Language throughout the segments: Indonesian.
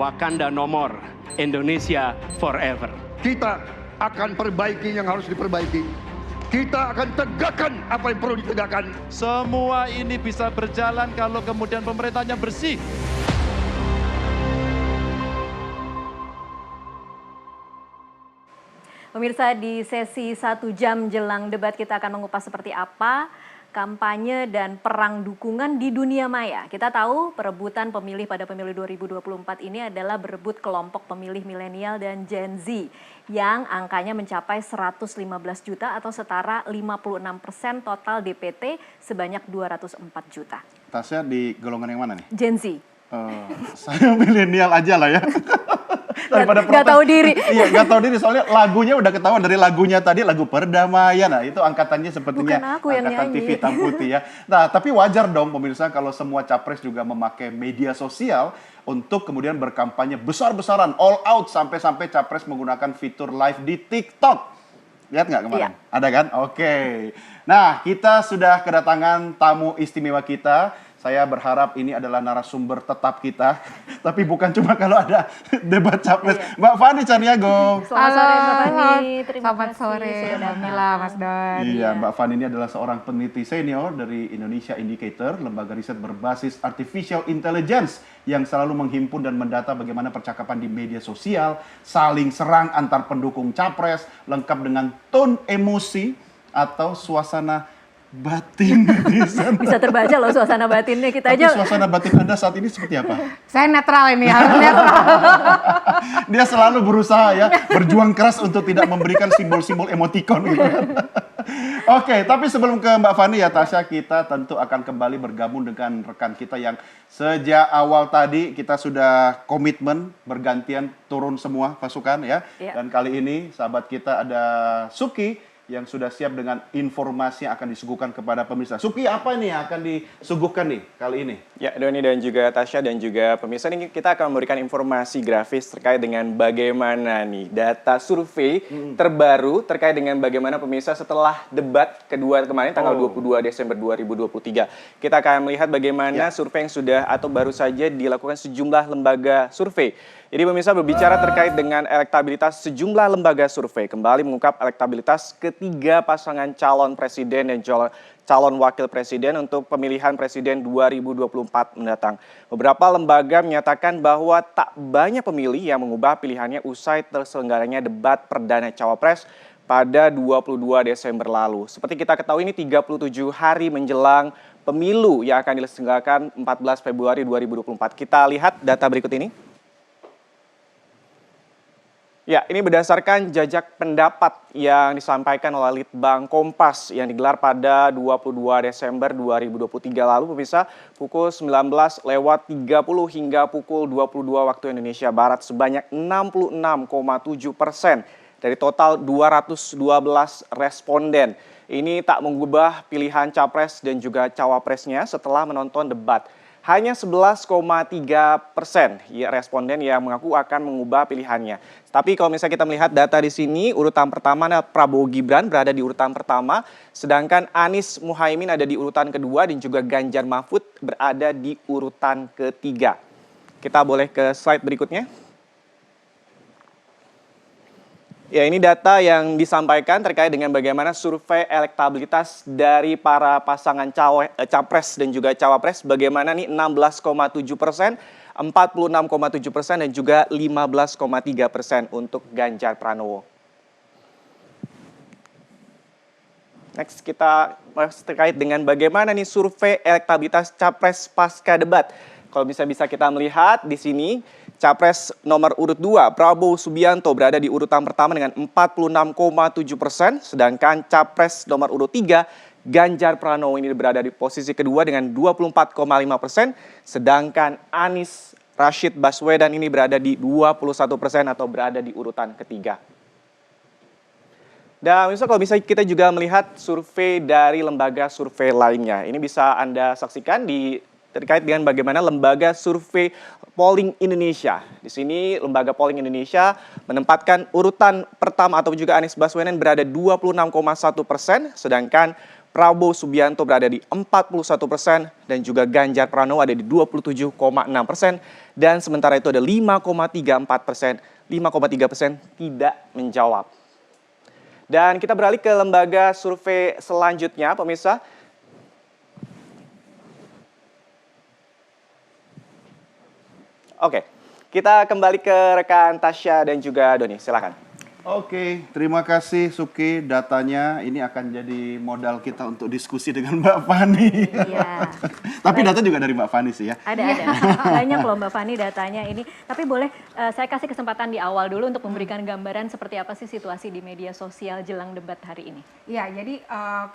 Wakanda No More, Indonesia Forever. Kita akan perbaiki yang harus diperbaiki. Kita akan tegakkan apa yang perlu ditegakkan. Semua ini bisa berjalan kalau kemudian pemerintahnya bersih. Pemirsa, di sesi 1 jam jelang debat kita akan mengupas seperti apa kampanye dan perang dukungan di dunia maya. Kita tahu perebutan pemilih pada pemilu 2024 ini adalah berebut kelompok pemilih milenial dan Gen Z yang angkanya mencapai 115 juta atau setara 56% total DPT sebanyak 204 juta. Tasya di golongan yang mana nih? Gen Z. Saya milenial aja lah ya. Daripada nggak tahu diri. Iya, nggak tahu diri soalnya lagunya udah ketahuan dari lagunya tadi, lagu Perdamaian. Nah, itu angkatannya sepertinya bukan aku yang angkatan nyanyi. TV hitam putih ya. Nah, tapi wajar dong pemirsa kalau semua capres juga memakai media sosial untuk kemudian berkampanye besar-besaran, all out sampai-sampai capres menggunakan fitur live di TikTok. Lihat nggak kemarin? Iya. Ada kan? Oke. Nah, kita sudah kedatangan tamu istimewa kita. Saya berharap ini adalah narasumber tetap kita. Tapi bukan cuma kalau ada debat capres. Iya. Mbak Fani Caniago. Selamat sore Mbak Fani. Selamat sore Mbak Mila, Mas Don. Iya, Mbak Fani ini adalah seorang peneliti senior dari Indonesia Indicator, lembaga riset berbasis artificial intelligence yang selalu menghimpun dan mendata bagaimana percakapan di media sosial, saling serang antar pendukung capres, lengkap dengan tone emosi atau suasana batin netizen. Bisa terbaca loh suasana batinnya kita Tapi aja. suasana batin Anda saat ini seperti apa? Saya netral ini, harus netral. Dia selalu berusaha ya, berjuang keras untuk tidak memberikan simbol-simbol emoticon gitu kan. Oke, tapi sebelum ke Mbak Fani ya Tasya, kita tentu akan kembali bergabung dengan rekan kita yang sejak awal tadi kita sudah komitmen bergantian turun semua pasukan ya. Dan kali ini sahabat kita ada Suki yang sudah siap dengan informasi yang akan disuguhkan kepada pemirsa. Suki, apa nih yang akan disuguhkan nih kali ini? Ya, Doni dan juga Tasya dan juga pemirsa, ini kita akan memberikan informasi grafis terkait dengan bagaimana nih data survei terbaru terkait dengan bagaimana pemirsa setelah debat kedua kemarin tanggal 22 Desember 2023. Kita akan melihat bagaimana survei yang sudah atau baru saja dilakukan sejumlah lembaga survei. Jadi pemirsa, berbicara terkait dengan elektabilitas sejumlah lembaga survei kembali mengungkap elektabilitas ketiga pasangan calon presiden dan calon wakil presiden untuk pemilihan presiden 2024 mendatang. Beberapa lembaga menyatakan bahwa tak banyak pemilih yang mengubah pilihannya usai terselenggaranya debat perdana cawapres pada 22 Desember lalu. Seperti kita ketahui ini 37 hari menjelang pemilu yang akan diselenggarakan 14 Februari 2024. Kita lihat data berikut ini. Ya, ini berdasarkan jajak pendapat yang disampaikan oleh Litbang Kompas yang digelar pada 22 Desember 2023 lalu, pemirsa, pukul 19.30 hingga pukul 22 waktu Indonesia Barat sebanyak 66,7% dari total 212 responden. Ini tak mengubah pilihan capres dan juga cawapresnya setelah menonton debat. Hanya 11,3% responden yang mengaku akan mengubah pilihannya. Tapi kalau misalnya kita melihat data di sini, urutan pertama Prabowo Gibran berada di urutan pertama, sedangkan Anies Muhaimin ada di urutan kedua dan juga Ganjar Mahfud berada di urutan ketiga. Kita boleh ke slide berikutnya. Ya, ini data yang disampaikan terkait dengan bagaimana survei elektabilitas dari para pasangan capres dan juga cawapres. Bagaimana nih 16,7%, 46,7% dan juga 15,3% untuk Ganjar Pranowo. Next, kita terkait dengan bagaimana nih survei elektabilitas capres pasca debat. Kalau bisa kita melihat di sini, capres nomor urut 2, Prabowo Subianto berada di urutan pertama dengan 46,7%, sedangkan capres nomor urut 3, Ganjar Pranowo ini berada di posisi kedua dengan 24,5%, sedangkan Anies Rashid Baswedan ini berada di 21% atau berada di urutan ketiga. Dan misal kalau bisa kita juga melihat survei dari lembaga survei lainnya. Ini bisa Anda saksikan terkait dengan bagaimana lembaga survei Polling Indonesia. Di sini lembaga Polling Indonesia menempatkan urutan pertama atau juga Anies Baswedan berada 26,1%, sedangkan Prabowo Subianto berada di 41% dan juga Ganjar Pranowo ada di 27,6%, dan sementara itu ada 5,3% tidak menjawab. Dan kita beralih ke lembaga survei selanjutnya, pemirsa. Oke, kita kembali ke rekan Tasya dan juga Doni, silakan. Oke, terima kasih Suki. Datanya ini akan jadi modal kita untuk diskusi dengan Mbak Fani. Iya. Tapi data juga dari Mbak Fani sih ya. Ada. Banyak loh Mbak Fani datanya ini. Tapi boleh saya kasih kesempatan di awal dulu untuk memberikan gambaran seperti apa sih situasi di media sosial jelang debat hari ini. Ya, jadi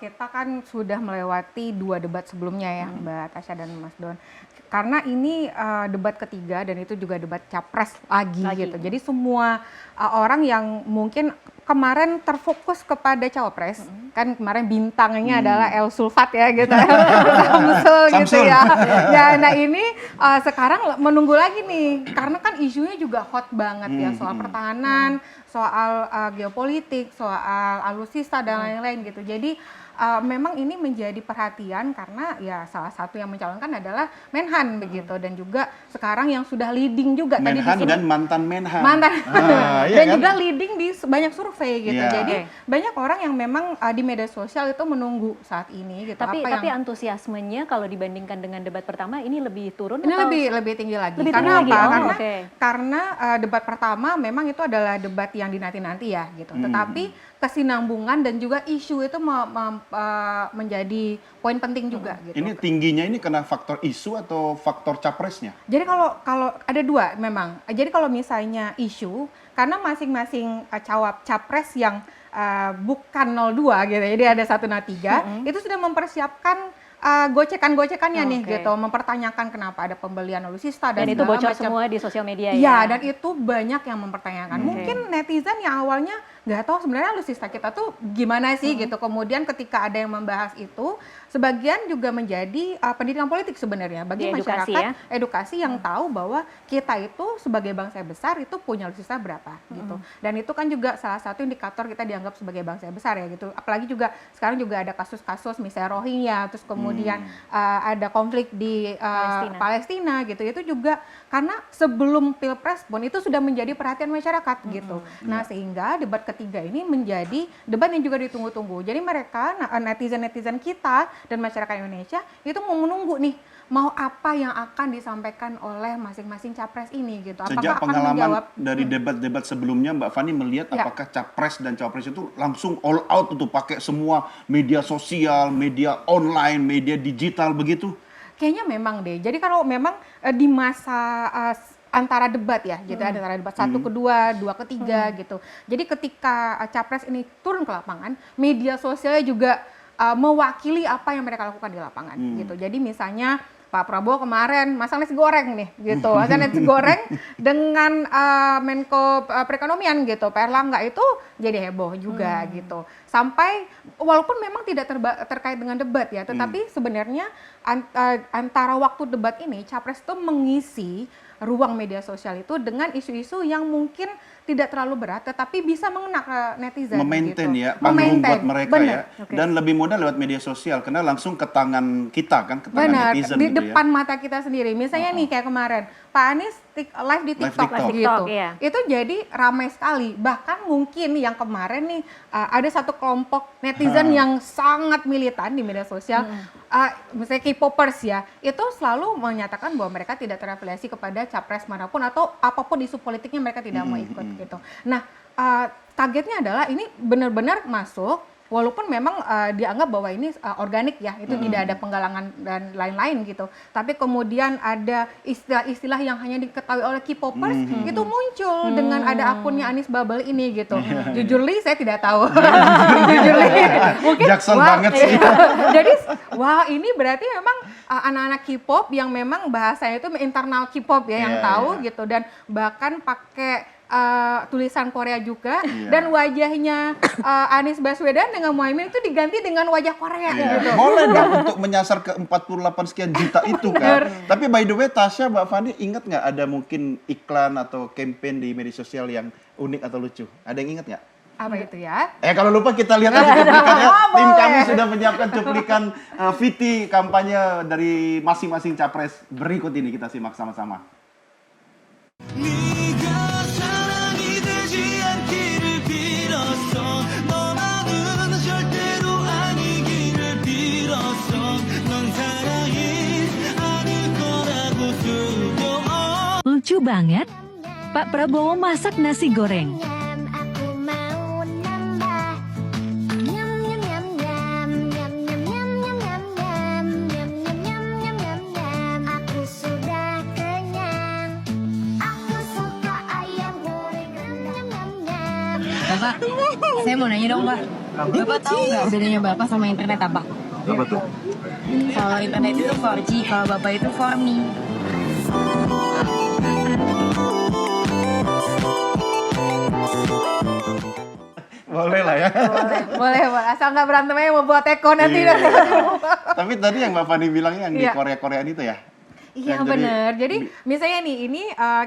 kita kan sudah melewati 2 debat sebelumnya ya, Mbak Tasya dan Mas Don. Karena ini debat ketiga dan itu juga debat capres lagi. Gitu. Jadi semua orang yang mungkin kemarin terfokus kepada cawapres, kan kemarin bintangnya adalah El Sulfat ya gitu, Samsul gitu ya. Ya, nah ini sekarang menunggu lagi nih, karena kan isunya juga hot banget ya, soal pertahanan, soal geopolitik, soal alutsista dan lain-lain gitu. Jadi memang ini menjadi perhatian karena ya salah satu yang mencalonkan adalah Menhan begitu, dan juga sekarang yang sudah leading juga Menhan tadi dan mantan Menhan. Dan iya kan? juga leading di banyak survei gitu. Iya. Jadi banyak orang yang memang di media sosial itu menunggu saat ini gitu. Tapi yang antusiasmenya kalau dibandingkan dengan debat pertama ini lebih turun ini atau lebih tinggi lagi. Lebih Karena tinggi apa? lagi? Karena debat pertama memang itu adalah debat yang dinanti-nanti ya gitu. Tetapi kesinambungan dan juga isu itu menjadi poin penting juga gitu. Ini tingginya ini karena faktor isu atau faktor capresnya? Jadi kalau ada 2 memang. Jadi kalau misalnya isu, karena masing-masing capres yang bukan 02 gitu, jadi ada 103, itu sudah mempersiapkan gocekan-gocekannya nih gitu, mempertanyakan kenapa ada pembelian alutsista dan itu bocor macam. semua di sosial media ya. Iya, dan itu banyak yang mempertanyakan. Mungkin netizen yang awalnya nggak tahu sebenarnya alutsista kita tuh gimana sih gitu. Kemudian ketika ada yang membahas itu, sebagian juga menjadi pendidikan politik sebenarnya bagi masyarakat, edukasi yang tahu bahwa kita itu sebagai bangsa besar itu punya alutsista berapa gitu. Dan itu kan juga salah satu indikator kita dianggap sebagai bangsa besar ya gitu. Apalagi juga sekarang juga ada kasus-kasus misalnya Rohingya, terus kemudian ada konflik di Palestina gitu. Itu juga karena sebelum Pilpres pun itu sudah menjadi perhatian masyarakat gitu. Nah, sehingga debat ketiga ini menjadi debat yang juga ditunggu-tunggu. Jadi mereka netizen-netizen kita dan masyarakat Indonesia itu mau menunggu nih, mau apa yang akan disampaikan oleh masing-masing capres ini gitu. Apakah Sejak akan pengalaman menjawab dari debat-debat sebelumnya, Mbak Fani melihat apakah capres dan cawapres itu langsung all out untuk pakai semua media sosial, media online, media digital begitu? Kayaknya memang deh. Jadi kalau memang di masa antara debat ya, gitu antara debat 1 ke 2, 2 ke 3 gitu. Jadi ketika capres ini turun ke lapangan, media sosialnya juga mewakili apa yang mereka lakukan di lapangan gitu. Jadi misalnya Pak Prabowo kemarin masak nasi goreng nih gitu, masak nasi goreng dengan Menko Perekonomian gitu, Pak Erlangga, itu jadi heboh juga gitu. Sampai walaupun memang tidak terkait dengan debat ya, tetapi sebenarnya antara waktu debat ini capres itu mengisi ruang media sosial itu dengan isu-isu yang mungkin tidak terlalu berat tetapi bisa mengena ke netizen. Memaintain gitu. ya, panggung buat mereka. Bener. Ya. Dan lebih mudah lewat media sosial karena langsung ke tangan kita kan, ke tangan netizen di gitu depan ya. mata kita sendiri. Misalnya nih kayak kemarin Pak Anies live di TikTok, gitu. Iya. Itu jadi ramai sekali. Bahkan mungkin yang kemarin nih ada satu kelompok netizen yang sangat militan di media sosial, misalnya K-popers ya, itu selalu menyatakan bahwa mereka tidak terafiliasi kepada capres manapun atau apapun isu politiknya mereka tidak mau ikut gitu. Nah, targetnya adalah ini benar-benar masuk. Walaupun memang dianggap bahwa ini organik ya, itu tidak ada penggalangan dan lain-lain gitu. Tapi kemudian ada istilah-istilah yang hanya diketahui oleh K-popers itu muncul dengan ada akunnya Anies Bubble ini gitu. Jujurly saya tidak tahu. Jujurly mungkin Jaksel banget sih. Jadi wah ini berarti memang anak-anak K-pop yang memang bahasanya itu internal K-pop ya yang tahu gitu, dan bahkan pakai tulisan Korea juga, dan wajahnya Anies Baswedan dengan Muhaimin itu diganti dengan wajah Korea gitu. Boleh dong untuk menyasar ke 48 sekian juta itu kan. Tapi by the way, Tasya, Mbak Fani ingat nggak ada mungkin iklan atau campaign di media sosial yang unik atau lucu? Ada yang ingat nggak? Apa itu ya? Kalau lupa kita lihat aja cuplikannya. Oh, Tim boleh. kami sudah menyiapkan cuplikan VT kampanye dari masing-masing capres. Berikut ini kita simak sama-sama. Lucu banget, Pak Prabowo masak nasi goreng. Aku mau nambah. Nyam nyam nyam nyam nyam nyam nyam nyam nyam nyam nyam nyam nyam nyam nyam. Aku sudah kenyang. Aku suka ayam goreng nyam nyam nyam. Bapak, saya mau nanya dong, Pak. Bapak tahu nggak bedanya Bapak sama internet apa? Apa tuh? Kalau internet itu 4G, kalau Bapak itu 4Me. Boleh lah ya. Boleh, asal nggak berantem aja mau buat teko nanti. Iya. Tapi tadi yang Mbak Fani bilangnya yang di Iya. Korea-Koreaan itu ya? Iya Yang dari- bener. Jadi misalnya nih, ini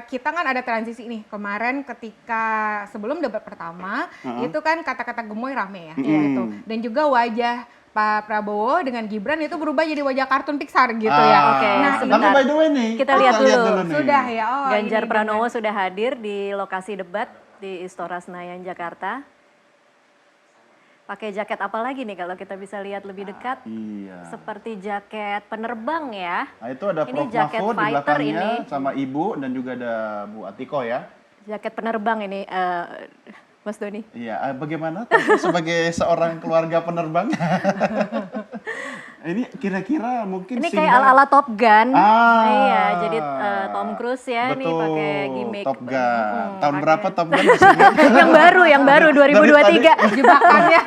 kita kan ada transisi nih. Kemarin ketika sebelum debat pertama, itu kan kata-kata gemoy rame ya. Gitu. Dan juga wajah Pak Prabowo dengan Gibran itu berubah jadi wajah kartun Pixar gitu ya. Oke, Nah, Tapi sebentar. by the way nih, Kita lihat dulu. nih. sudah ya. Oh, Ganjar ini Pranowo dengan- sudah hadir di lokasi debat di Istora Senayan, Jakarta. Pakai jaket apa lagi nih kalau kita bisa lihat lebih dekat? Iya. Seperti jaket penerbang ya. Nah, itu ada Ini Prof. jaket Mahfud di fighter belakangnya ini. sama Ibu dan juga ada Bu Atiko ya. Jaket penerbang ini, Mas Doni. Iya, bagaimana Tante sebagai seorang keluarga penerbang? Ini kira-kira mungkin Ini simbol- kayak ala-ala Top Gun. Ah. Iya, jadi Tom Cruise ya nih Betul, pakai gimmick. Top Gun. Tahun pakai- berapa Top Gun? Maksudnya? yang baru 2023. jebakannya.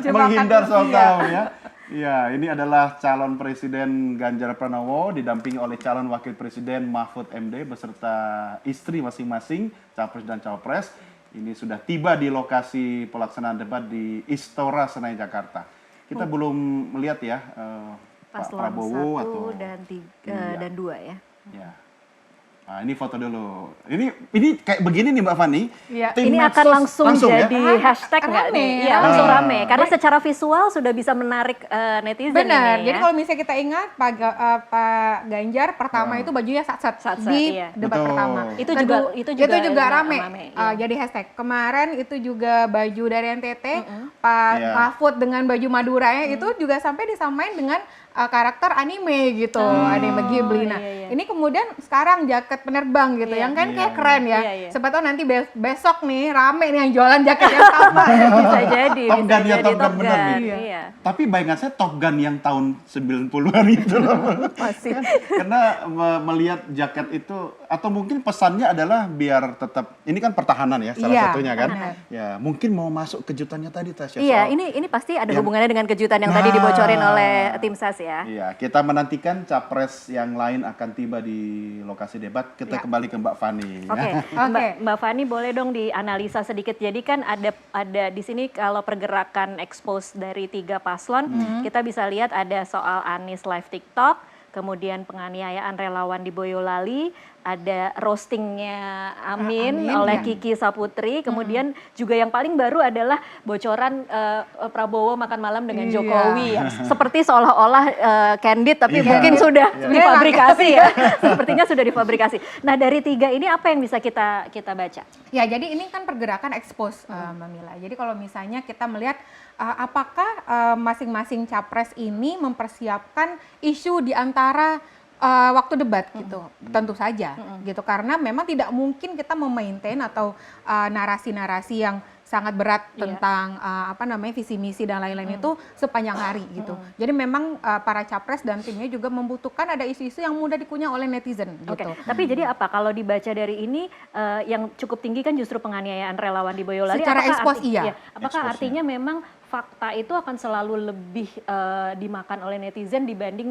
Menghindar soal Iya. tahun ya. Ya, ini adalah calon presiden Ganjar Pranowo didampingi oleh calon wakil presiden Mahfud MD beserta istri masing-masing, capres dan cawapres. Ini sudah tiba di lokasi pelaksanaan debat di Istora Senayan Jakarta. Kita belum melihat ya Pak Paslon Prabowo 1 atau dan 3 Iya. dan 2 ya. Ya. Nah, ini foto dulu. Ini kayak begini nih Mbak Fani. Iya. Tim Ini akan medsos langsung ya? jadi hashtag nggak rame, nih? Iya, langsung Ah. rame. Karena secara visual sudah bisa menarik netizen Benar. ini Jadi ya. kalau misalnya kita ingat Pak Ganjar pertama itu bajunya sat-sat Sat-sat, di iya. debat Betul. pertama. Itu juga rame. iya. Jadi hashtag. Kemarin itu juga baju dari NTT, Pak Iya. Mahfud dengan baju Madura itu juga sampai disamain dengan karakter anime gitu, anime Ghibli. Nah, iya, iya. ini kemudian sekarang jaket penerbang gitu, Iya. yang kan kayak Iya. keren ya. Iya, iya. Siapa tahu nanti besok nih rame nih yang jualan jaket yang sama. Bisa jadi, Top bisa Gun ya, jadi Top Gun bener nih. Iya. Tapi bayangan saya Top Gun yang tahun 90-an itu loh. Masih. Karena melihat jaket itu, atau mungkin pesannya adalah biar tetap, ini kan pertahanan ya salah Iya, satunya kan. benar. Ya, mungkin mau masuk kejutannya tadi Tasya. Iya, soal- ini pasti ada Yang- hubungannya dengan kejutan yang tadi Nah. dibocorin oleh tim SAS ya. Iya, kita menantikan capres yang lain akan tiba di lokasi debat. Kita Ya. kembali ke Mbak Fani. Oke, ya. Oke. Mbak Fani boleh dong dianalisa sedikit. Jadi kan ada di sini kalau pergerakan expose dari 3 paslon, kita bisa lihat ada soal Anies live TikTok, kemudian penganiayaan relawan di Boyolali, ada roastingnya Amin Amin, oleh ya. Kiki Saputri, kemudian juga yang paling baru adalah bocoran Prabowo makan malam dengan Iya. Jokowi, ya. Seperti seolah-olah candid tapi Iya. mungkin sudah Iya. difabrikasi ya, sepertinya sudah difabrikasi. Nah dari 3 ini apa yang bisa kita baca? Ya, jadi ini kan pergerakan ekspos, Mbak Mila. Jadi kalau misalnya kita melihat apakah masing-masing capres ini mempersiapkan isu di antara waktu debat gitu, tentu saja gitu, karena memang tidak mungkin kita memaintain atau narasi-narasi yang sangat berat Iya. tentang visi misi dan lain-lain itu sepanjang hari gitu. Jadi memang para capres dan timnya juga membutuhkan ada isu-isu yang mudah dikunyah oleh netizen Oke, gitu. tapi jadi apa kalau dibaca dari ini yang cukup tinggi kan justru penganiayaan relawan di Boyolali? Secara Apakah expose iya. Apakah Expose-nya. artinya memang fakta itu akan selalu lebih dimakan oleh netizen dibanding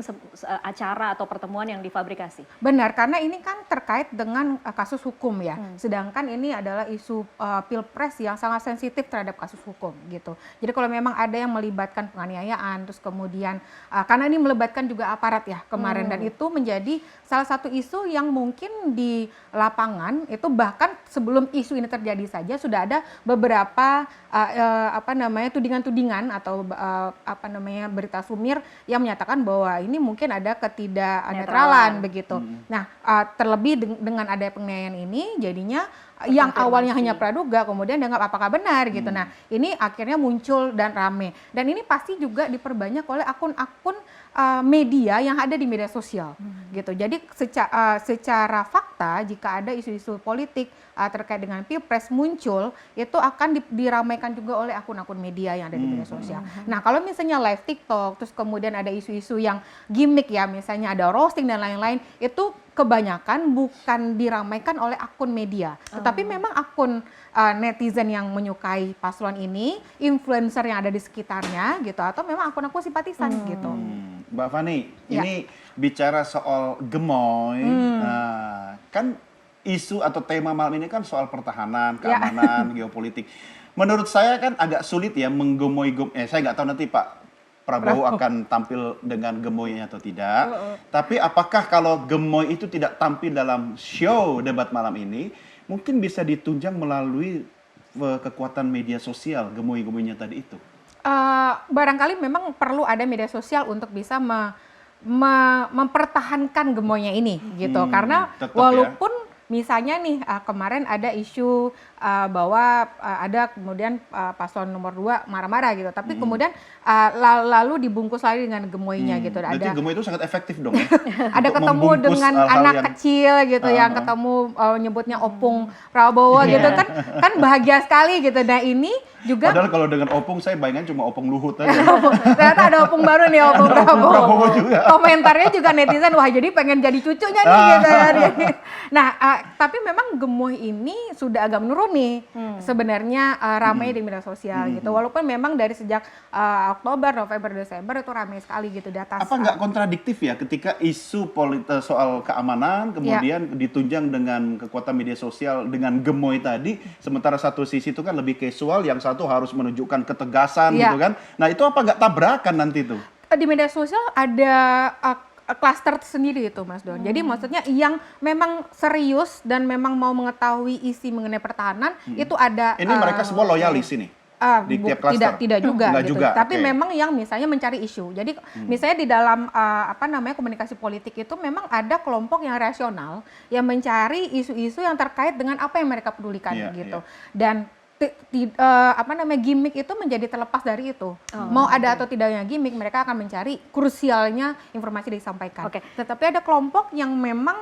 acara atau pertemuan yang difabrikasi. Benar, karena ini kan terkait dengan kasus hukum ya. Sedangkan ini adalah isu pilpres yang sangat sensitif terhadap kasus hukum gitu. Jadi kalau memang ada yang melibatkan penganiayaan, terus kemudian karena ini melibatkan juga aparat ya kemarin, dan itu menjadi salah satu isu yang mungkin di lapangan itu bahkan sebelum isu ini terjadi saja sudah ada beberapa tudingan-tudingan atau berita sumir yang menyatakan bahwa ini mungkin ada ketidaknetralan begitu. Nah, terlebih dengan ada penganiayaan ini jadinya yang awalnya hanya praduga kemudian dianggap apakah benar gitu. Nah, ini akhirnya muncul dan rame. Dan ini pasti juga diperbanyak oleh akun-akun media yang ada di media sosial gitu. Jadi secara fakta jika ada isu-isu politik terkait dengan pilpres muncul, itu akan diramaikan juga oleh akun-akun media yang ada di media sosial. Nah, kalau misalnya live TikTok, terus kemudian ada isu-isu yang gimmick ya, misalnya ada roasting dan lain-lain, itu kebanyakan bukan diramaikan oleh akun media, tetapi memang akun netizen yang menyukai paslon ini, influencer yang ada di sekitarnya gitu, atau memang akun-akun simpatisan gitu. Mbak Fani, ini bicara soal gemoy, kan isu atau tema malam ini kan soal pertahanan, keamanan, geopolitik. Menurut saya kan agak sulit ya saya nggak tahu nanti Pak Prabowo akan tampil dengan gemoynya atau tidak. Tapi apakah kalau gemoy itu tidak tampil dalam show debat malam ini, mungkin bisa ditunjang melalui kekuatan media sosial, gemoy-gemoynya tadi itu? Barangkali memang perlu ada media sosial untuk bisa mempertahankan gemoynya ini gitu. Karena walaupun misalnya nih kemarin ada isu bahwa ada kemudian paslon nomor 2 marah-marah gitu, tapi kemudian lalu dibungkus lagi dengan gemoynya gitu. Berarti gemoy itu sangat efektif dong ya? Ada ketemu dengan anak kecil gitu yang ketemu nyebutnya opung Prabowo gitu kan bahagia sekali gitu. Nah ini juga padahal kalau dengan opung saya bayangin cuma opung Luhut aja. Ternyata ada opung baru nih, opung Prabowo juga. Komentarnya juga netizen, wah jadi pengen jadi cucunya nih gitu. Nah, tapi memang gemoy ini sudah agak menurun nih sebenarnya ramai di media sosial gitu. Walaupun memang dari sejak Oktober, November, Desember itu ramai sekali gitu di atas. Apa nggak kontradiktif ya ketika isu soal keamanan kemudian ditunjang dengan kekuatan media sosial dengan gemoy tadi, sementara satu sisi itu kan lebih casual, yang satu harus menunjukkan ketegasan gitu kan. Nah itu apa nggak tabrakan nanti tuh? Di media sosial ada klaster tersendiri itu Mas Don. Jadi maksudnya yang memang serius dan memang mau mengetahui isi mengenai pertahanan itu ada. Ini mereka semua loyalis ini? Di tiap klaster? Tidak juga gitu. Juga, tapi memang yang misalnya mencari isu. Jadi misalnya di dalam komunikasi politik itu memang ada kelompok yang rasional yang mencari isu-isu yang terkait dengan apa yang mereka pedulikan gitu. Dan gimmick itu menjadi terlepas dari itu. Mau ada atau tidaknya gimmick, mereka akan mencari krusialnya informasi disampaikan. Tetapi ada kelompok yang memang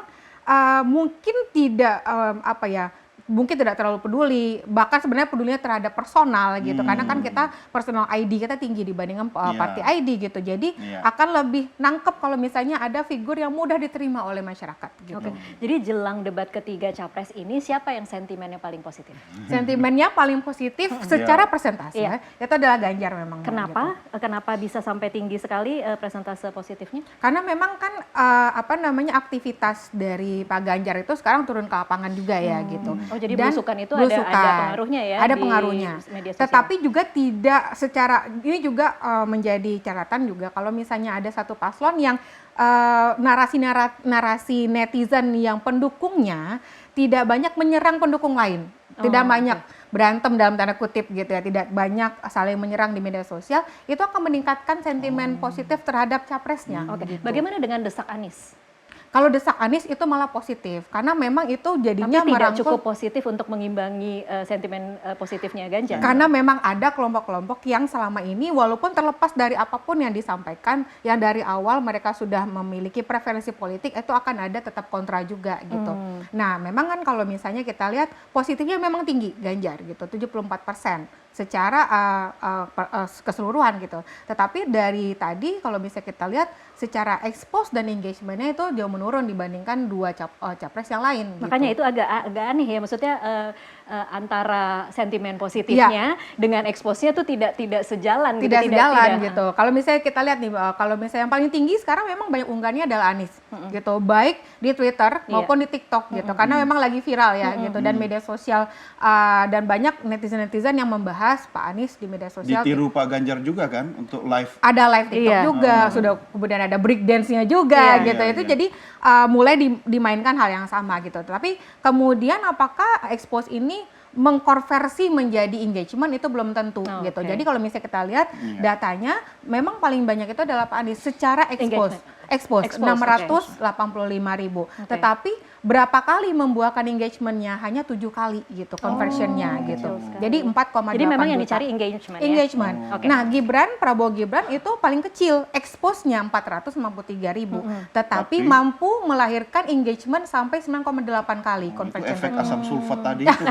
mungkin tidak mungkin tidak terlalu peduli, bahkan sebenarnya pedulinya terhadap personal gitu, karena kan kita personal ID kita tinggi dibandingkan party ID gitu, jadi akan lebih nangkep kalau misalnya ada figur yang mudah diterima oleh masyarakat gitu. Jadi jelang debat ketiga Capres ini siapa yang sentimennya paling positif? Sentimennya paling positif secara persentase itu adalah Ganjar memang. Kenapa? Gitu. Kenapa bisa sampai tinggi sekali persentase positifnya? Karena memang kan aktivitas dari Pak Ganjar itu sekarang turun ke lapangan juga ya gitu. Oh, jadi belusukan itu ada pengaruhnya ya? Ada pengaruhnya. Tetapi juga tidak secara, ini juga menjadi catatan juga kalau misalnya ada satu paslon yang narasi netizen yang pendukungnya tidak banyak menyerang pendukung lain. Tidak banyak berantem dalam tanda kutip gitu ya, tidak banyak saling menyerang di media sosial, itu akan meningkatkan sentimen positif terhadap capresnya. Gitu. Bagaimana dengan desak Anies? Kalau desak Anies itu malah positif, karena memang itu jadinya tapi tidak cukup positif untuk mengimbangi sentimen positifnya Ganjar. Karena memang ada kelompok-kelompok yang selama ini walaupun terlepas dari apapun yang disampaikan, yang dari awal mereka sudah memiliki preferensi politik, itu akan ada tetap kontra juga gitu. Nah, memang kan kalau misalnya kita lihat positifnya memang tinggi Ganjar gitu, 74% secara keseluruhan gitu. Tetapi dari tadi kalau bisa kita lihat secara expose dan engagementnya itu jauh menurun dibandingkan dua capres yang lain. Makanya gitu. itu agak aneh ya, maksudnya antara sentimen positifnya dengan eksposnya tuh tidak sejalan gitu. Tidak sejalan gitu. Kalau misalnya kita lihat nih, kalau misalnya yang paling tinggi sekarang memang banyak unggahannya adalah Anies gitu, baik di Twitter maupun di TikTok gitu, karena memang lagi viral ya gitu, dan media sosial dan banyak netizen yang membahas Pak Anies di media sosial. Ditiru Pak Ganjar juga kan untuk live. Ada live TikTok juga, sudah kemudian ada break dance-nya juga gitu. Itu jadi mulai dimainkan hal yang sama gitu. Tapi kemudian apakah expose ini mengkonversi menjadi engagement itu belum tentu gitu. Jadi kalau misalnya kita lihat datanya memang paling banyak itu adalah Pak Anies secara expose 685.000. Tetapi berapa kali membuahkan engagementnya? Hanya 7 kali gitu conversionnya gitu. Jadi 4,8 Jadi memang yang juta. dicari engagement. Engagement. Nah, Prabowo Gibran itu paling kecil, expose-nya 453.000. Tetapi mampu melahirkan engagement sampai 9,8 kali Itu conversion. efek asam sulfat tadi itu.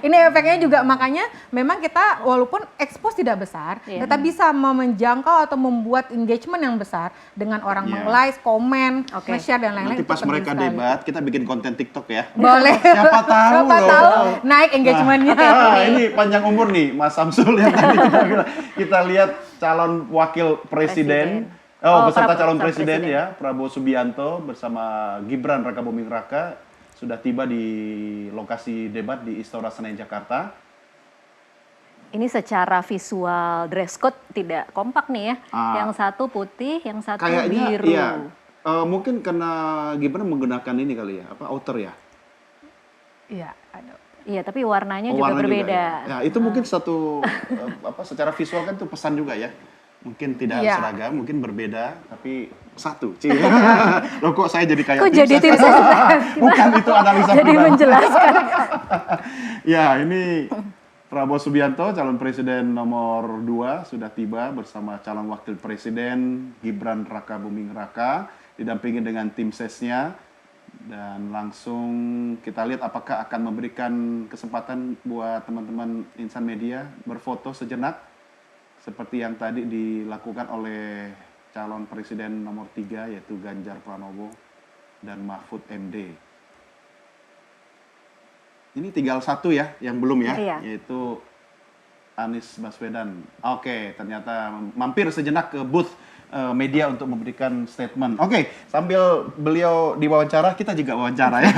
Ini efeknya juga, makanya memang kita walaupun expose tidak besar, tetap bisa menjangkau atau membuat engagement yang besar dengan orang meng-like, komen, nge-share dan lain-lain. Nanti pas mereka debat, kita bikin konten TikTok ya. Boleh. Siapa tahu loh. Naik engagementnya. Ini panjang umur nih Mas Samsul yang tadi kita lihat calon wakil presiden. Beserta calon presiden ya, Prabowo Subianto bersama Gibran Rakabuming Raka sudah tiba di lokasi debat di Istora Senayan Jakarta. Ini secara visual dress code tidak kompak nih ya. Yang satu putih, yang satu Kayaknya biru. iya. Mungkin karena Gibran menggunakan ini kali ya, outer ya. Iya, ada. Iya, tapi warnanya juga berbeda. Ya, itu mungkin satu secara visual kan itu pesan juga ya. Mungkin tidak seragam, mungkin berbeda, tapi satu. Loh kok saya jadi kayak tim ses? Bukan, itu analisa jadi pribadi. menjelaskan. Ya, ini Prabowo Subianto, calon presiden nomor 2 sudah tiba bersama calon wakil presiden Gibran Rakabuming Raka, didampingi dengan tim sesnya. Dan langsung kita lihat apakah akan memberikan kesempatan buat teman-teman insan media berfoto sejenak seperti yang tadi dilakukan oleh calon presiden nomor 3 yaitu Ganjar Pranowo dan Mahfud MD. Ini tinggal satu ya yang belum ya, yaitu Anies Baswedan. Oke, ternyata mampir sejenak ke booth media untuk memberikan statement. Oke, sambil beliau diwawancara, kita juga wawancara ya.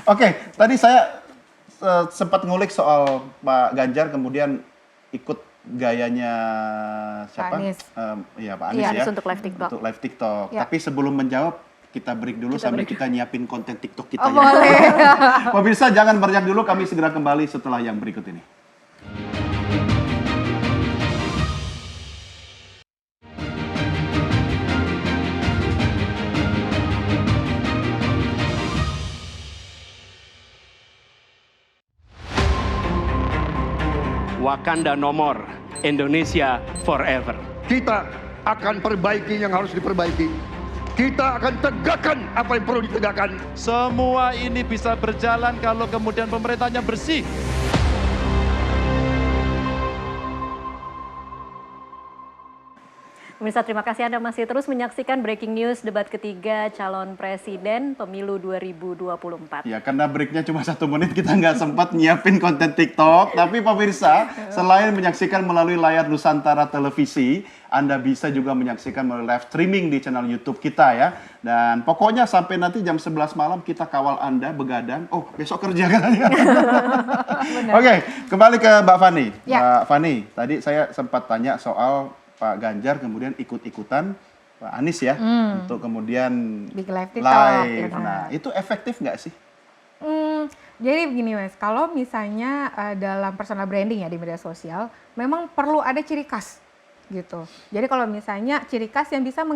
Oke, tadi saya sempat ngulik soal Pak Ganjar, kemudian ikut gayanya siapa? Pak Anies. Pak Anies ya. Untuk live TikTok. Untuk live TikTok. Ya. Tapi sebelum menjawab, kita break dulu sambil kita nyiapin konten TikTok kita. Boleh. Pemirsa jangan beranjak dulu, kami segera kembali setelah yang berikut ini. Wakanda no more, Indonesia forever. Kita akan perbaiki yang harus diperbaiki. Kita akan tegakkan apa yang perlu ditegakkan. Semua ini bisa berjalan kalau kemudian pemerintahnya bersih. Pemirsa, terima kasih Anda masih terus menyaksikan Breaking News debat ketiga calon presiden pemilu 2024. Ya, karena breaknya cuma 1 menit, kita nggak sempat nyiapin konten TikTok. Tapi pemirsa, selain menyaksikan melalui layar Nusantara Televisi, Anda bisa juga menyaksikan melalui live streaming di channel YouTube kita ya. Dan pokoknya sampai nanti jam 11 malam kita kawal Anda begadang. Oh, besok kerja kan? Oke, kembali ke Mbak Fani. Ya. Mbak Fani, tadi saya sempat tanya soal Pak Ganjar kemudian ikut-ikutan Pak Anies ya untuk kemudian Big live TikTok. Gitu. Nah, itu efektif nggak sih? Jadi begini Mas, kalau misalnya dalam personal branding ya di media sosial, memang perlu ada ciri khas gitu. Jadi kalau misalnya ciri khas yang bisa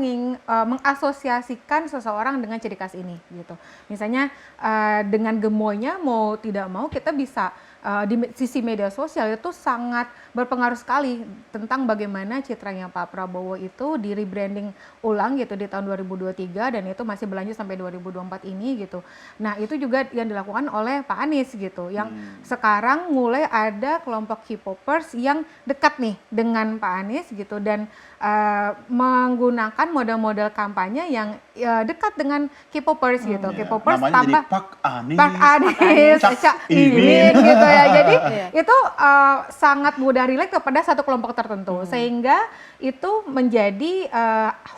mengasosiasikan seseorang dengan ciri khas ini gitu. Misalnya dengan gemoynya mau tidak mau kita bisa di sisi media sosial itu sangat berpengaruh sekali tentang bagaimana citranya Pak Prabowo itu di rebranding ulang gitu di tahun 2023 dan itu masih berlanjut sampai 2024 ini gitu. Nah, itu juga yang dilakukan oleh Pak Anies gitu. Yang sekarang mulai ada kelompok K-popers yang dekat nih dengan Pak Anies gitu dan menggunakan model-model kampanye yang dekat dengan K-popers gitu. K-popers Namanya tambah jadi Pak Anies. Pak Anies, Cak Cak Imin. Imin gitu ya. Jadi itu sangat mudah relate kepada satu kelompok tertentu, sehingga itu menjadi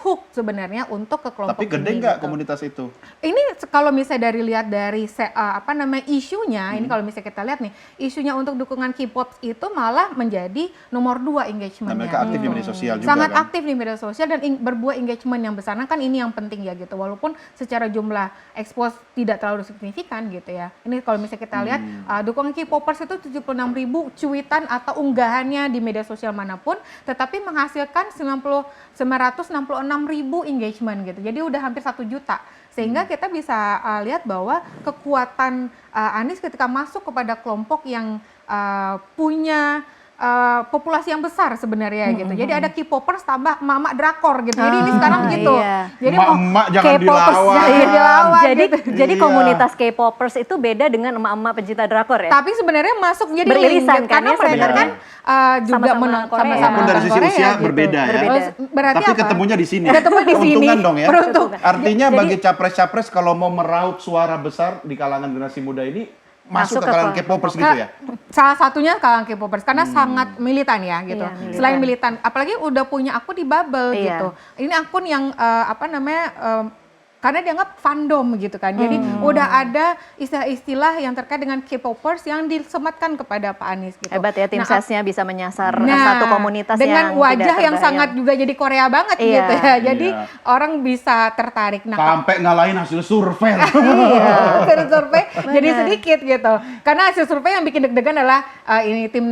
hook sebenarnya untuk ke kelompok Tapi gede ini, nggak gitu. komunitas itu? Ini kalau misalnya lihat dari apa namanya isunya, ini kalau misalnya kita lihat nih, isunya untuk dukungan K-pop itu malah menjadi nomor 2 engagementnya. Nah, mereka aktif di media sosial juga Sangat kan? aktif di media sosial dan berbuah engagement yang besar. Nah, kan ini yang penting ya gitu. Walaupun secara jumlah expose tidak terlalu signifikan gitu ya. Ini kalau misalnya kita lihat dukungan K-popers itu 76.000 cuitan atau unggahannya di media sosial manapun, tetapi menghasilkan 966.000 engagement gitu. Jadi udah hampir 1 juta. Sehingga kita bisa lihat bahwa kekuatan Anies ketika masuk kepada kelompok yang punya populasi yang besar sebenarnya gitu. Jadi ada K-popers tambah emak-emak drakor gitu. Jadi ini sekarang gitu. Jadi Emak-emak jangan K-popers dilawan. jangan dilawan Jadi gitu. jadi Iya. komunitas K-popers itu beda dengan emak-emak pencinta drakor ya. Tapi sebenarnya masuk jadi Beririsan link, kan karena ya mereka sebenarnya? kan juga Sama-sama Korea. Walaupun dari sisi Korea usia gitu. berbeda ya. Berbeda. Berarti Tapi apa? ketemunya di sini. Ketemu di sini. Keuntungan dong ya. Beruntung. Artinya Jadi- bagi capres-capres kalau mau meraup suara besar di kalangan generasi muda ini masuk ke kalangan K-popers gitu ya. Salah satunya kalangan K-popers karena sangat militan ya gitu. Iya, militan. Selain militan, apalagi udah punya akun di Bubble Iya. gitu. Ini akun yang karena dianggap fandom gitu kan. Jadi udah ada istilah-istilah yang terkait dengan K-popers yang disematkan kepada Pak Anies gitu. Hebat ya tim Nah, sesnya bisa menyasar satu komunitas dengan yang wajah tidak yang terbayang. sangat juga jadi Korea banget Iya. gitu ya. Jadi Iya. orang bisa tertarik. Nah, Sampai ngalahin hasil survei. iya, hasil survei jadi sedikit gitu. Karena hasil survei yang bikin deg-degan adalah ini tim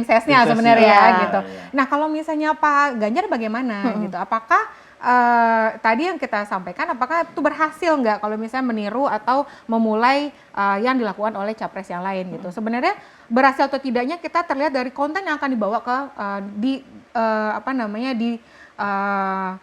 sesnya Tim sebenarnya sesnya. ya Iya, gitu. iya. Nah, kalau misalnya Pak Ganjar bagaimana gitu? Apakah tadi yang kita sampaikan apakah itu berhasil nggak kalau misalnya meniru atau memulai yang dilakukan oleh capres yang lain gitu? Sebenarnya berhasil atau tidaknya kita terlihat dari konten yang akan dibawa ke di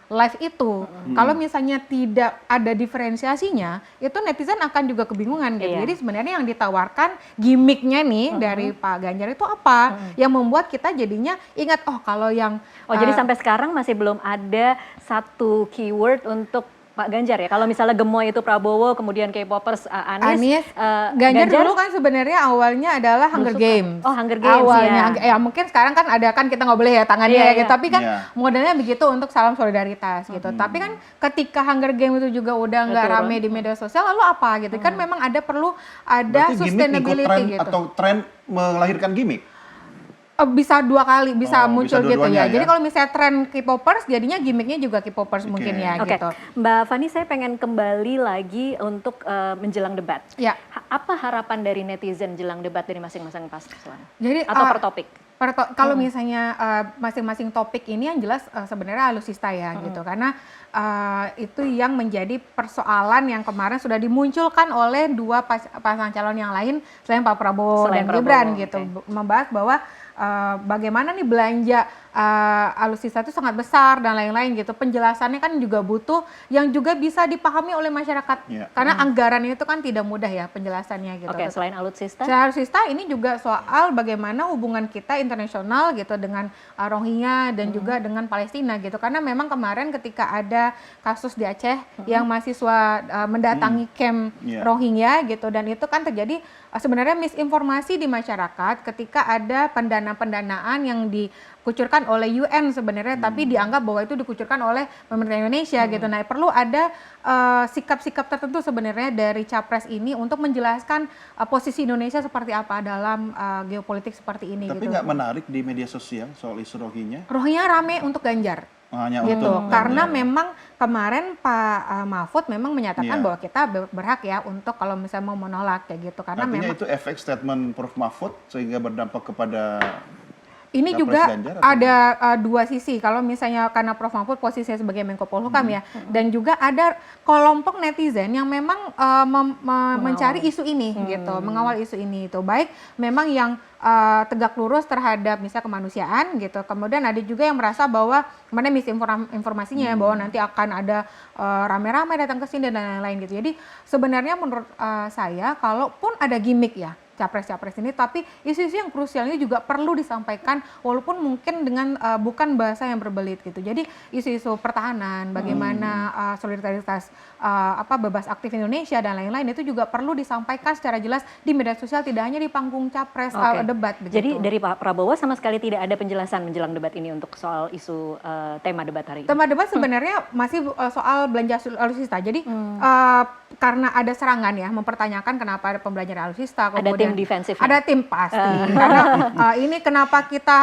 live itu. Kalau misalnya tidak ada diferensiasinya, itu netizen akan juga kebingungan gitu. Iya. Jadi sebenarnya yang ditawarkan gimmicknya nih dari Pak Ganjar itu apa? Yang membuat kita jadinya ingat kalau yang Jadi sampai sekarang masih belum ada satu keyword untuk Pak Ganjar ya. Kalau misalnya gemoy itu Prabowo, kemudian K-popers Anies, Ganjar dulu kan sebenarnya awalnya adalah Hunger Belusukan. Games. Oh, Hunger Games, awalnya. ya. Ya mungkin sekarang kan ada kan kita nggak boleh ya tangannya Iya, ya gitu. iya. Tapi kan Iya. modelnya begitu untuk salam solidaritas gitu. Tapi kan ketika Hunger Games itu juga udah nggak Turun. rame di media sosial, lalu apa gitu? Kan memang perlu ada Berarti gimmick ikut sustainability tren gitu. atau tren melahirkan gimmick. Bisa 2 kali bisa muncul bisa gitu dua-duanya ya. ya. Jadi kalau misalnya tren K-popers jadinya gimmicknya juga K-popers mungkin ya Oke, gitu. Mbak Fani, saya pengen kembali lagi untuk menjelang debat. Ya. Apa harapan dari netizen jelang debat dari masing-masing paslon? Jadi Atau per topik? Kalau misalnya masing-masing topik ini yang jelas sebenarnya alusista ya gitu, karena itu yang menjadi persoalan yang kemarin sudah dimunculkan oleh 2 pasangan calon yang lain selain Pak Prabowo Selain dan Gibran Prabowo, gitu, oke. membahas bahwa bagaimana nih belanja alutsista itu sangat besar dan lain-lain gitu. Penjelasannya kan juga butuh yang juga bisa dipahami oleh masyarakat. Iya. Karena anggaran itu kan tidak mudah ya penjelasannya gitu. Oke, selain alutsista? Secara alutsista ini juga soal bagaimana hubungan kita internasional gitu dengan Rohingya dan juga dengan Palestina gitu. Karena memang kemarin ketika ada kasus di Aceh yang mahasiswa mendatangi camp Iya. Rohingya gitu, dan itu kan terjadi sebenarnya misinformasi di masyarakat ketika ada pendanaan yang dikucurkan oleh UN sebenarnya, tapi dianggap bahwa itu dikucurkan oleh pemerintah Indonesia gitu. Nah, perlu ada sikap-sikap tertentu sebenarnya dari capres ini untuk menjelaskan posisi Indonesia seperti apa dalam geopolitik seperti ini. Tapi gitu. nggak menarik di media sosial soal isu Rohingya. Rohingya rame untuk Ganjar. Hanya Gitu, untuk karena Ganjar. memang kemarin Pak Mahfud memang menyatakan Iya. bahwa kita berhak ya untuk kalau misalnya mau menolak kayak gitu, karena Artinya memang itu efek statement Prof Mahfud sehingga berdampak kepada ini Capres juga Ganjar atau ada 2 sisi. Kalau misalnya karena Prof Mahfud posisinya sebagai Menko Polhukam ya, dan juga ada kelompok netizen yang memang mencari isu ini gitu, mengawal isu ini itu. Baik memang yang tegak lurus terhadap misalnya kemanusiaan gitu. Kemudian ada juga yang merasa bahwa kemarin misinformasinya ya, bahwa nanti akan ada rame-rame datang ke sini dan lain-lain gitu. Jadi sebenarnya menurut saya kalaupun ada gimmick ya, capres-capres ini, tapi isu-isu yang krusial ini juga perlu disampaikan walaupun mungkin dengan bukan bahasa yang berbelit gitu. Jadi isu-isu pertahanan, bagaimana solidaritas bebas aktif Indonesia dan lain-lain itu juga perlu disampaikan secara jelas di media sosial, tidak hanya di panggung capres debat begitu. Jadi dari Pak Prabowo sama sekali tidak ada penjelasan menjelang debat ini untuk soal isu tema debat hari ini. Tema debat sebenarnya masih soal belanja alutsista. Jadi karena ada serangan ya, mempertanyakan kenapa ada pembelanjaan alutsista. Ada tim defensif. Ada tim pasti. Karena ini kenapa kita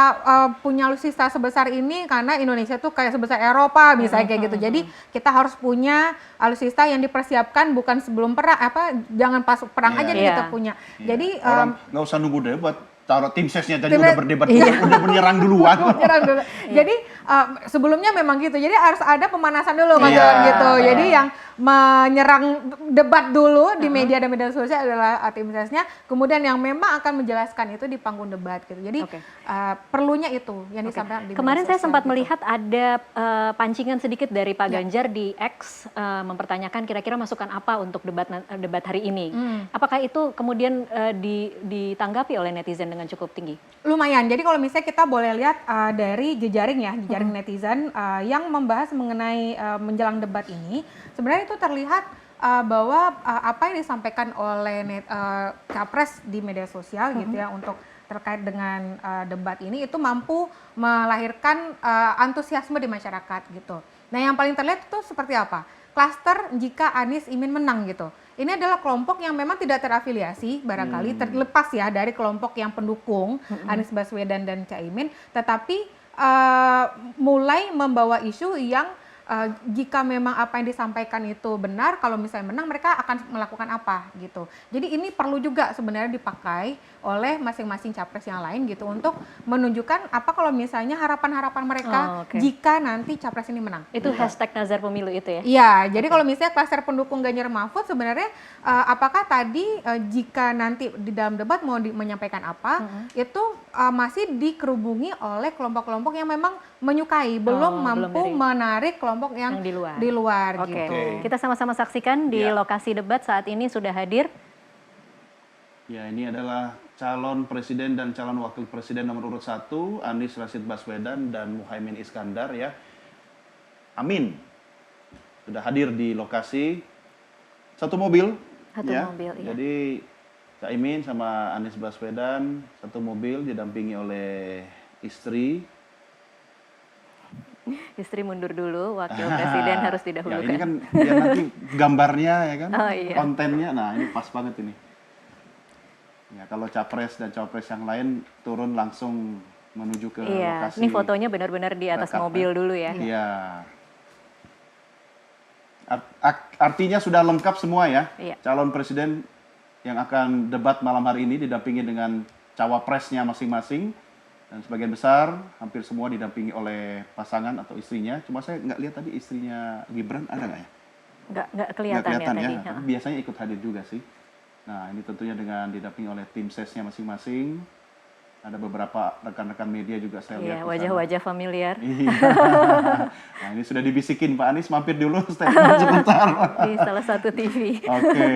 punya alutsista sebesar ini, karena Indonesia tuh kayak sebesar Eropa misalnya kayak gitu. Jadi kita harus punya alutsista yang dipersiapkan bukan sebelum perang, jangan pas perang aja kita punya. Jadi orang nggak usah nunggu debat. Taruh tim sesnya tadi udah berdebat, udah menyerang duluan. Jadi sebelumnya memang gitu. Jadi harus ada pemanasan dulu gitu. Jadi yang menyerang debat dulu di media dan media sosial adalah tim sesnya. Kemudian yang memang akan menjelaskan itu di panggung debat gitu. Jadi perlunya itu yang disampaikan di media Kemarin saya sosial sempat gitu. melihat ada pancingan sedikit dari Pak Ganjar di X mempertanyakan kira-kira masukan apa untuk debat hari ini. Apakah itu kemudian ditanggapi oleh netizen dengan cukup tinggi? Lumayan. Jadi kalau misalnya kita boleh lihat dari jejaring netizen yang membahas mengenai menjelang debat ini, sebenarnya itu terlihat bahwa apa yang disampaikan oleh capres di media sosial gitu ya untuk terkait dengan debat ini itu mampu melahirkan antusiasme di masyarakat gitu. Nah, yang paling terlihat itu seperti apa? Klaster jika Anies Imin menang gitu. Ini adalah kelompok yang memang tidak terafiliasi barangkali terlepas ya dari kelompok yang pendukung Anies Baswedan dan Caimin, tetapi mulai membawa isu yang jika memang apa yang disampaikan itu benar, kalau misalnya menang mereka akan melakukan apa gitu. Jadi ini perlu juga sebenarnya dipakai oleh masing-masing capres yang lain gitu untuk menunjukkan apa kalau misalnya harapan-harapan mereka jika nanti capres ini menang. Itu hashtag Nazar Pemilu itu ya? Iya, jadi kalau misalnya klaster pendukung Ganjar Mahfud sebenarnya apakah tadi jika nanti di dalam debat mau menyampaikan apa, itu masih dikerubungi oleh kelompok-kelompok yang memang menyukai, belum mampu menarik kelompok yang di luar gitu. Kita sama-sama saksikan di lokasi debat saat ini sudah hadir. Ya, ini adalah calon presiden dan calon wakil presiden nomor urut 1, Anies Rashid Baswedan dan Muhaimin Iskandar ya. Amin. Sudah hadir di lokasi satu mobil. Mobil, iya. Jadi Caimin sama Anies Baswedan satu mobil didampingi oleh istri. Istri mundur dulu, wakil presiden harus didahulukan. Ya, ini kan ya nanti gambarnya ya kan, kontennya. Nah, ini pas banget ini. Ya, kalau capres dan cawapres yang lain turun langsung menuju ke lokasi. Ini fotonya benar-benar di atas mobil dulu ya. Iya. Artinya sudah lengkap semua ya. Calon presiden yang akan debat malam hari ini didampingi dengan cawapresnya masing-masing. Dan sebagian besar, hampir semua didampingi oleh pasangan atau istrinya. Cuma saya nggak lihat tadi istrinya Gibran, ada nggak ya? Nggak kelihatan ya tadi. Tapi biasanya ikut hadir juga sih. Nah, ini tentunya dengan didampingi oleh tim sesnya masing-masing. Ada beberapa rekan-rekan media juga saya lihat. Wajah-wajah familiar. Nah, ini sudah dibisikin, Pak Anies mampir dulu statement sebentar. Di salah satu TV. Oke,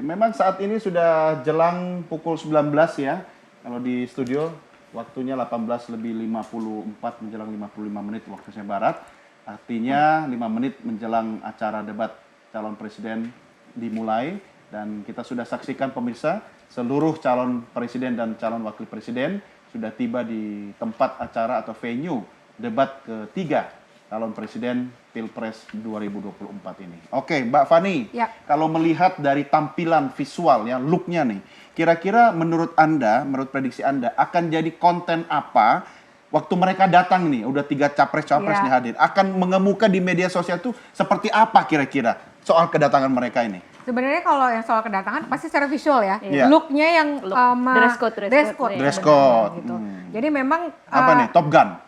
memang saat ini sudah jelang pukul 19 ya. Kalau di studio waktunya 18 lebih 54 menjelang 55 menit waktu Indonesia Barat. Artinya 5 menit menjelang acara debat calon presiden dimulai. Dan kita sudah saksikan pemirsa, seluruh calon presiden dan calon wakil presiden sudah tiba di tempat acara atau venue debat ketiga calon presiden Pilpres 2024 ini. Oke, Mbak Fani, kalau melihat dari tampilan visual ya, look-nya nih, kira-kira menurut Anda, menurut prediksi Anda, akan jadi konten apa waktu mereka datang nih, udah 3 capres-capres nih hadir, akan mengemuka di media sosial tuh seperti apa kira-kira soal kedatangan mereka ini? Sebenarnya kalau yang soal kedatangan pasti secara visual ya, look-nya yang dress code. Gitu. Jadi memang apa nih, Top Gun?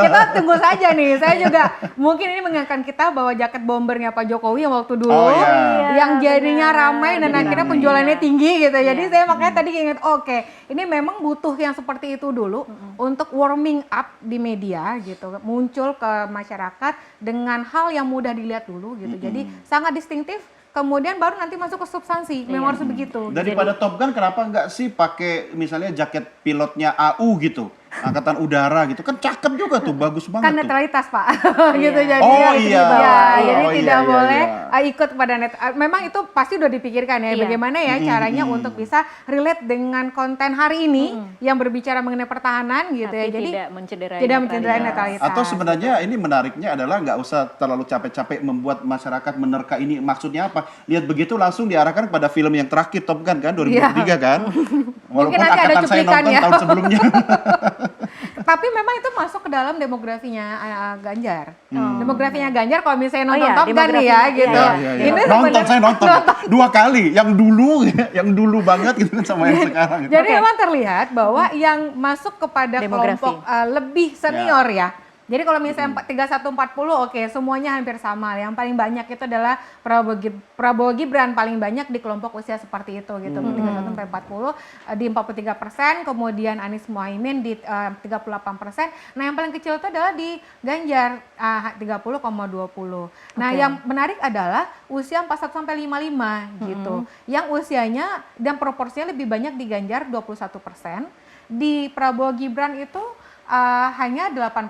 Kita tunggu saja nih. Saya juga mungkin ini mengingatkan kita bahwa jaket bombernya Pak Jokowi yang waktu dulu yang jadinya ramai dan akhirnya penjualannya tinggi gitu. Jadi saya makanya tadi ingat ini memang butuh yang seperti itu dulu untuk warming up di media gitu, muncul ke masyarakat dengan hal yang mudah dilihat dulu gitu. Jadi sangat distintif. kemudian baru nanti masuk ke substansi. Memang harus begitu. Daripada Top Gun, kenapa nggak sih pakai misalnya jaket pilotnya AU gitu? Angkatan Udara gitu. Kan cakep juga tuh, bagus banget Kan tuh. netralitas, Pak. gitu jadi Oh, ya, iya. jadi Oh, tidak iya, boleh iya. ikut pada memang itu pasti udah dipikirkan ya, Iya. bagaimana ya caranya untuk bisa relate dengan konten hari ini yang berbicara mengenai pertahanan gitu Tapi ya. Jadi tidak mencederai tidak mencederai netralitas. netralitas. Atau sebenarnya ini menariknya adalah nggak usah terlalu capek-capek membuat masyarakat menerka ini maksudnya apa. Lihat begitu langsung diarahkan pada film yang terakhir Top Gun kan 2003 kan. Walaupun nanti ada angkatan saya cuplikan nonton ya. tahun sebelumnya. Tapi memang itu masuk ke dalam demografinya Ganjar. Demografinya Ganjar kalau misalnya nonton iya, Top Gun nih ya demografinya, gitu. iya, Iya. Ini Nonton, sebenarnya- saya nonton 2 kali, yang dulu banget gitu kan sama yang sekarang. Gitu. Jadi memang terlihat bahwa yang masuk kepada Demografi. kelompok lebih senior ya. Jadi kalau misalnya 31-40 oke semuanya hampir sama. Yang paling banyak itu adalah Prabowo Gibran paling banyak di kelompok usia seperti itu gitu. 31-40 di 43%, kemudian Anies Muhaimin di 38%. Nah, yang paling kecil itu adalah di Ganjar 30,20. Nah, Oke. yang menarik adalah usia 41 sampai 55 gitu. Yang usianya dan proporsinya lebih banyak di Ganjar 21%, di Prabowo Gibran itu hanya 8%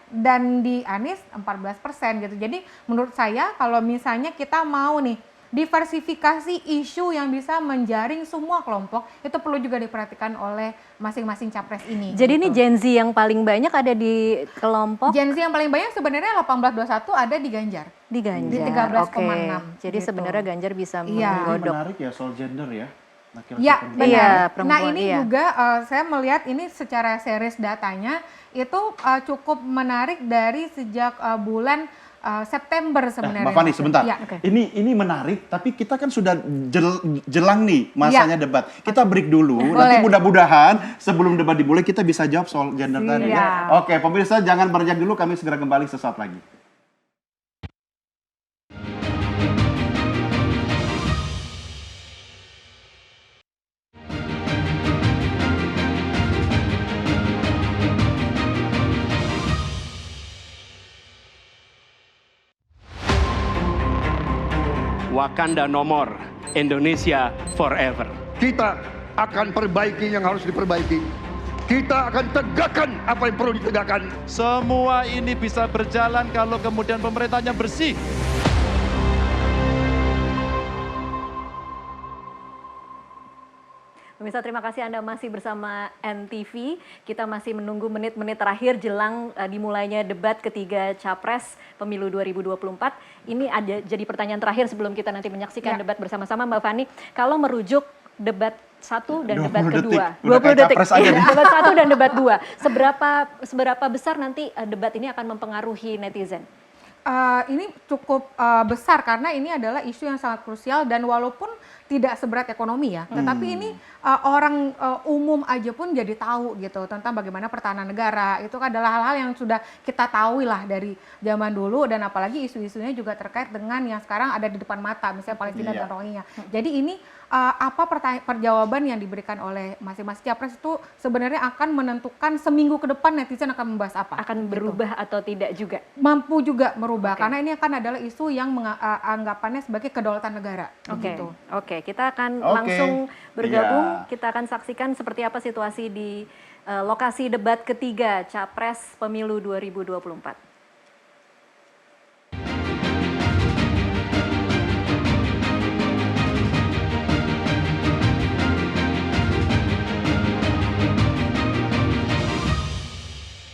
dan di Anies 14% gitu. Jadi menurut saya kalau misalnya kita mau nih diversifikasi isu yang bisa menjaring semua kelompok itu perlu juga diperhatikan oleh masing-masing capres ini. Jadi ini gitu. Gen Z yang paling banyak ada di kelompok Gen Z yang paling banyak sebenarnya 18-21 ada di Ganjar. di Ganjar. Di 13,6 Oke. Jadi gitu. sebenarnya Ganjar bisa Iya. Ini menggodok. menarik ya soal gender ya. Laki-laki Ya, perempuan. benar. Iya, Nah, perempuan, ini iya. juga saya melihat ini secara series datanya itu cukup menarik dari sejak bulan September sebenarnya. Mbak Fani sebentar. Ya. Ini menarik, tapi kita kan sudah jelang nih masanya debat. Kita break dulu. Nanti Boleh. mudah-mudahan sebelum debat dimulai kita bisa jawab soal gender tadi ya. Siap. Oke, pemirsa jangan beranjak dulu. Kami segera kembali sesaat lagi. Wakanda no more, Indonesia forever. Kita akan perbaiki yang harus diperbaiki. Kita akan tegakkan apa yang perlu ditegakkan. Semua ini bisa berjalan kalau kemudian pemerintahnya bersih. Pemirsa, terima kasih Anda masih bersama NTV. Kita masih menunggu menit-menit terakhir jelang dimulainya debat ketiga Capres Pemilu 2024. Ini ada jadi pertanyaan terakhir sebelum kita nanti menyaksikan debat bersama-sama, Mbak Fani. Kalau merujuk debat 1 dan 20 debat detik. kedua, Udah kayak capres aja nih. debat 1 dan debat 2, seberapa besar nanti debat ini akan mempengaruhi netizen? Ini cukup besar karena ini adalah isu yang sangat krusial dan walaupun tidak seberat ekonomi ya, tetapi ini orang umum aja pun jadi tahu gitu tentang bagaimana pertahanan negara. Itu adalah hal-hal yang sudah kita tahu lah dari zaman dulu dan apalagi isu-isunya juga terkait dengan yang sekarang ada di depan mata, misalnya Palestina Iya. dan Rohingya. Jadi ini apa perjawaban yang diberikan oleh masing-masing capres itu sebenarnya akan menentukan seminggu ke depan netizen akan membahas apa. Akan gitu. berubah atau tidak juga? Mampu juga merubah Oke. karena ini akan adalah isu yang anggapannya sebagai kedaulatan negara. Gitu. Oke, kita akan Oke. langsung bergabung. Iya. Kita akan saksikan seperti apa situasi di lokasi debat ketiga Capres Pemilu 2024.